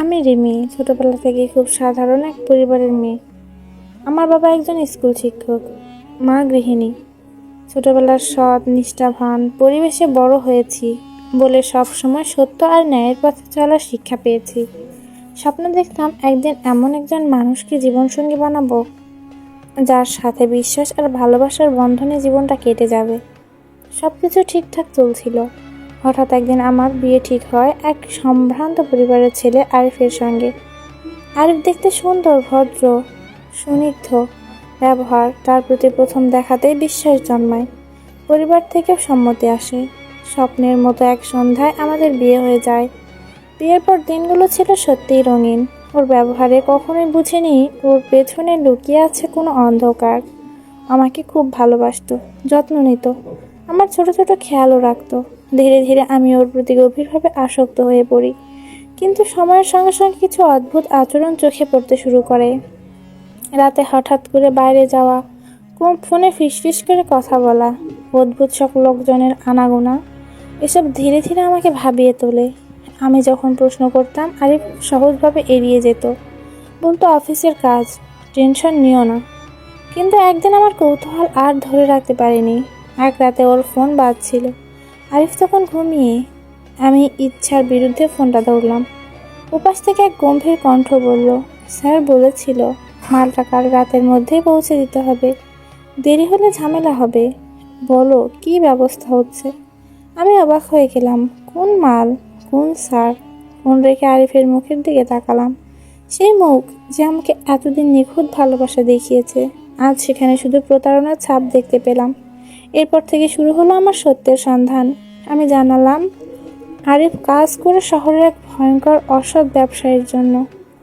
আমি রিমি ছোটবেলা থেকে খুব সাধারণ এক পরিবারের মেয়ে। আমার বাবা একজন স্কুল শিক্ষক, মা গৃহিণী। ছোটবেলার সৎ নিষ্ঠাবান পরিবেশে বড় হয়েছি বলে সব সময় সত্য আর ন্যায়ের পথে চলার শিক্ষা পেয়েছি। স্বপ্ন দেখতাম একদিন এমন একজন মানুষকে জীবনসঙ্গী বানাবো যার সাথে বিশ্বাস আর ভালোবাসার বন্ধনে জীবনটা কেটে যাবে। সব কিছু ঠিকঠাক চলছিল। হঠাৎ একদিন আমার বিয়ে ঠিক হয় এক সম্ভ্রান্ত পরিবারের ছেলে আরিফের সঙ্গে। আরিফ দেখতে সুন্দর, ভদ্র, সুনিগ্ধ ব্যবহার, তার প্রতি প্রথম দেখাতেই বিশ্বাস জন্মায়। পরিবার থেকে সম্মতি আসে। স্বপ্নের মতো এক সন্ধ্যায় আমাদের বিয়ে হয়ে যায়। বিয়ের পর দিনগুলো ছিল সত্যিই রঙিন। ওর ব্যবহারে কখনোই বুঝিনি ওর পেছনে লুকিয়ে আছে কোনো অন্ধকার। আমাকে খুব ভালোবাসতো, যত্ন নিত, আমার ছোট ছোট খেয়ালও রাখতো। ধীরে ধীরে আমি ওর প্রতি গভীরভাবে আসক্ত হয়ে পড়ি। কিন্তু সময়ের সঙ্গে সঙ্গে কিছু অদ্ভুত আচরণ চোখে পড়তে শুরু করে। রাতে হঠাৎ করে বাইরে যাওয়া, কোন ফোনে ফিসফিস করে কথা বলা, অদ্ভুত সব লোকজনের আনাগোনা, এসব ধীরে ধীরে আমাকে ভাবিয়ে তোলে। আমি যখন প্রশ্ন করতাম আরিফ সহজভাবে এড়িয়ে যেত, বলতো অফিসের কাজ, টেনশন নিও না। কিন্তু একদিন আমার কৌতূহল আর ধরে রাখতে পারিনি। এক রাতে ওর ফোন বাজছিল, আরিফ তখন ঘুমিয়ে। আমি ইচ্ছার বিরুদ্ধে ফোনটা ধরলাম। ওপাশ থেকে এক গম্ভীর কণ্ঠ বলল, স্যার বলেছিল মালটা কাল রাতের মধ্যেই পৌঁছে দিতে হবে, দেরি হলে ঝামেলা হবে। বলো কি ব্যবস্থা হচ্ছে? আমি অবাক হয়ে গেলাম। কোন মাল, কোন স্যার? ফোন রেখে আরিফের মুখের দিকে তাকালাম। সেই মুখ যে আমাকে এতদিন নিখুঁত ভালোবাসা দেখিয়েছে, আজ সেখানে শুধু প্রতারণার ছাপ দেখতে পেলাম। এরপর থেকে শুরু হলো আমার সত্যের সন্ধান। আমি জানালাম আরিফ কাজ করে শহরের এক ভয়ঙ্কর অসৎ ব্যবসায়ীর জন্য।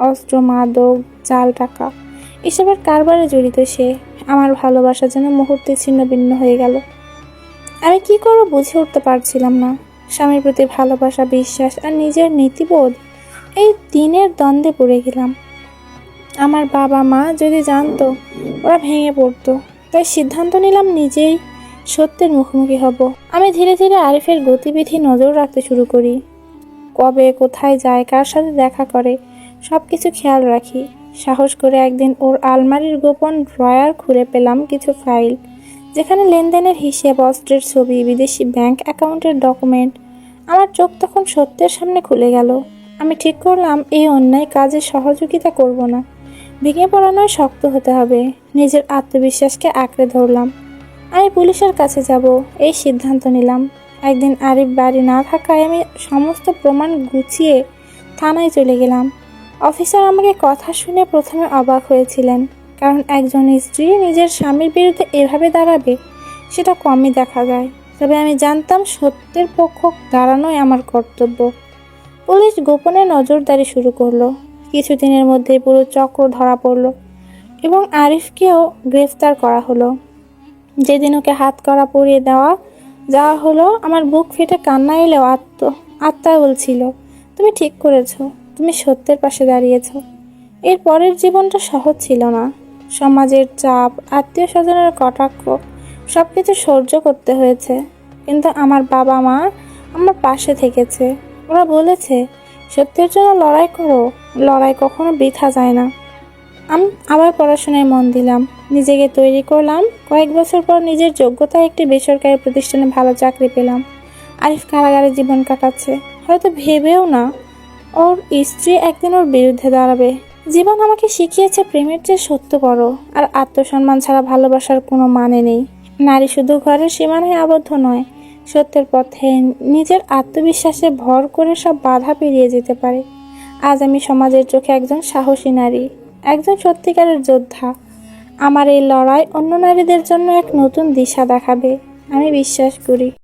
অস্ত্র, মাদক, জাল টাকা, এসবের কারবারে জড়িত সে। আমার ভালোবাসা যেন মুহূর্তে ছিন্ন ভিন্ন হয়ে গেল। আমি কি করব বুঝে উঠতে পারছিলাম না। স্বামীর প্রতি ভালোবাসা, বিশ্বাস আর নিজের নীতিবোধ, এই দিনের দ্বন্দ্বে পড়ে গেলাম। আমার বাবা মা যদি জানতো, ওরা ভেঙে পড়তো। তাই সিদ্ধান্ত নিলাম নিজেই সত্যের মুখোমুখি হব। আমি ধীরে ধীরে আরিফের গতিবিধি নজর রাখতে শুরু করি। কবে কোথায় যায়, কার সাথে দেখা করে, সব কিছু খেয়াল রাখি। সাহস করে একদিন ওর আলমারির গোপন ড্রয়ার খুলে পেলাম কিছু ফাইল, যেখানে লেনদেনের হিসেব, অস্ত্রের ছবি, বিদেশি ব্যাংক অ্যাকাউন্টের ডকুমেন্ট। আমার চোখ তখন সত্যের সামনে খুলে গেল। আমি ঠিক করলাম এই অন্যায় কাজে সহযোগিতা করব না। ভেঙে পড়া নয়, শক্ত হতে হবে। নিজের আত্মবিশ্বাসকে আঁকড়ে ধরলাম। আমি পুলিশের কাছে যাব, এই সিদ্ধান্ত নিলাম। একদিন আরিফ বাড়ি না থাকায় আমি সমস্ত প্রমাণ গুছিয়ে থানায় চলে গেলাম। অফিসার আমাকে কথা শুনে প্রথমে অবাক হয়েছিলেন, কারণ একজন স্ত্রী নিজের স্বামীর বিরুদ্ধে এভাবে দাঁড়াবে সেটা কমই দেখা যায়। তবে আমি জানতাম সত্যের পক্ষ দাঁড়ানোই আমার কর্তব্য। পুলিশ গোপনে নজরদারি শুরু করলো। কিছুদিনের মধ্যেই পুরো চক্র ধরা পড়ল এবং আরিফকেও গ্রেফতার করা হলো। যেদিন ওকে হাত করা পরিয়ে যাওয়া হলো, আমার বুক ফেটে কান্না এলেও আত্মা বলছিল, তুমি ঠিক করেছো, তুমি সত্যের পাশে দাঁড়িয়েছ। এর পরের জীবনটা সহজ ছিল না। সমাজের চাপ, আত্মীয় স্বজনের কটাক্ষ, সব কিছু সহ্য করতে হয়েছে। কিন্তু আমার বাবা মা আমার পাশে থেকেছে। ওরা বলেছে, সত্যের জন্য লড়াই করো, লড়াই কখনো বৃথা যায় না। আমি আবার পড়াশোনায় মন দিলাম, নিজেকে তৈরি করলাম। কয়েক বছর পর নিজের যোগ্যতায় একটি বেসরকারি প্রতিষ্ঠানে ভালো চাকরি পেলাম। আরিফ কারাগারে জীবন কাটাচ্ছে, হয়তো ভেবেও না ওর স্ত্রী একদিন ওর বিরুদ্ধে দাঁড়াবে। জীবন আমাকে শিখিয়েছে প্রেমের চেয়ে সত্য বড়, আর আত্মসম্মান ছাড়া ভালোবাসার কোনো মানে নেই। নারী শুধু ঘরের সীমানায় আবদ্ধ নয়, সত্যের পথে নিজের আত্মবিশ্বাসে ভর করে সব বাধা পেরিয়ে যেতে পারে। আজ আমি সমাজের চোখে একজন সাহসী নারী, একজন সত্যিকারের যোদ্ধা। আমার এই লড়াই অন্য নারীদের জন্য এক নতুন দিশা দেখাবে, আমি বিশ্বাস করি।